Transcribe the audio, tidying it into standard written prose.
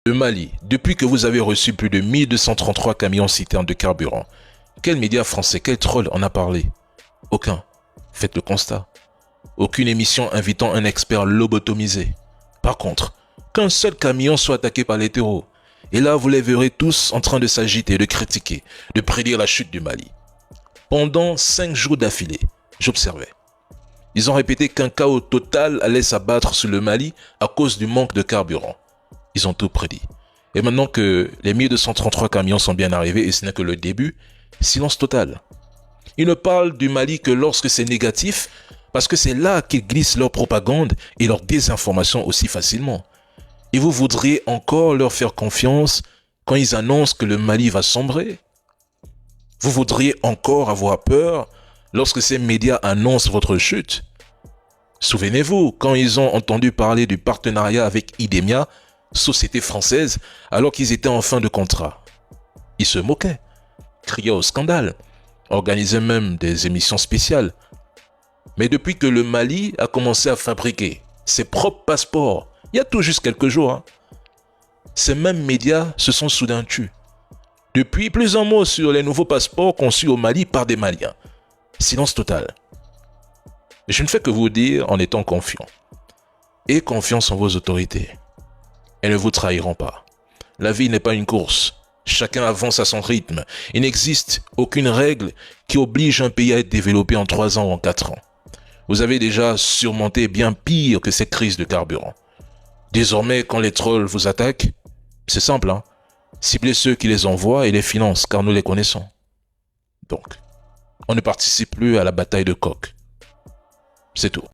Le Mali, depuis que vous avez reçu plus de 1233 camions-citernes de carburant, quel média français, quel troll en a parlé? Aucun. Faites le constat. Aucune émission invitant un expert lobotomisé. Par contre, qu'un seul camion soit attaqué par les terreaux, et là vous les verrez tous en train de s'agiter, de critiquer, de prédire la chute du Mali. Pendant 5 jours d'affilée, j'observais. Ils ont répété qu'un chaos total allait s'abattre sur le Mali à cause du manque de carburant. Ils ont tout prédit. Et maintenant que les 1233 camions sont bien arrivés et ce n'est que le début, silence total. Ils ne parlent du Mali que lorsque c'est négatif, parce que c'est là qu'ils glissent leur propagande et leur désinformation aussi facilement. Et vous voudriez encore leur faire confiance quand ils annoncent que le Mali va sombrer? Vous voudriez encore avoir peur lorsque ces médias annoncent votre chute? Souvenez-vous, quand ils ont entendu parler du partenariat avec Idemia, société française, alors qu'ils étaient en fin de contrat. Ils se moquaient, criaient au scandale, organisaient même des émissions spéciales. Mais depuis que le Mali a commencé à fabriquer ses propres passeports, il y a tout juste quelques jours, ces mêmes médias se sont soudain tus. Depuis, plus un mot sur les nouveaux passeports conçus au Mali par des Maliens. Silence total. Je ne fais que vous dire en étant confiant. Et confiance en vos autorités. Elles ne vous trahiront pas. La vie n'est pas une course. Chacun avance à son rythme. Il n'existe aucune règle qui oblige un pays à être développé en 3 ans ou en 4 ans. Vous avez déjà surmonté bien pire que ces crises de carburant. Désormais, quand les trolls vous attaquent, c'est simple, ciblez ceux qui les envoient et les financent, car nous les connaissons. Donc, on ne participe plus à la bataille de coq. C'est tout.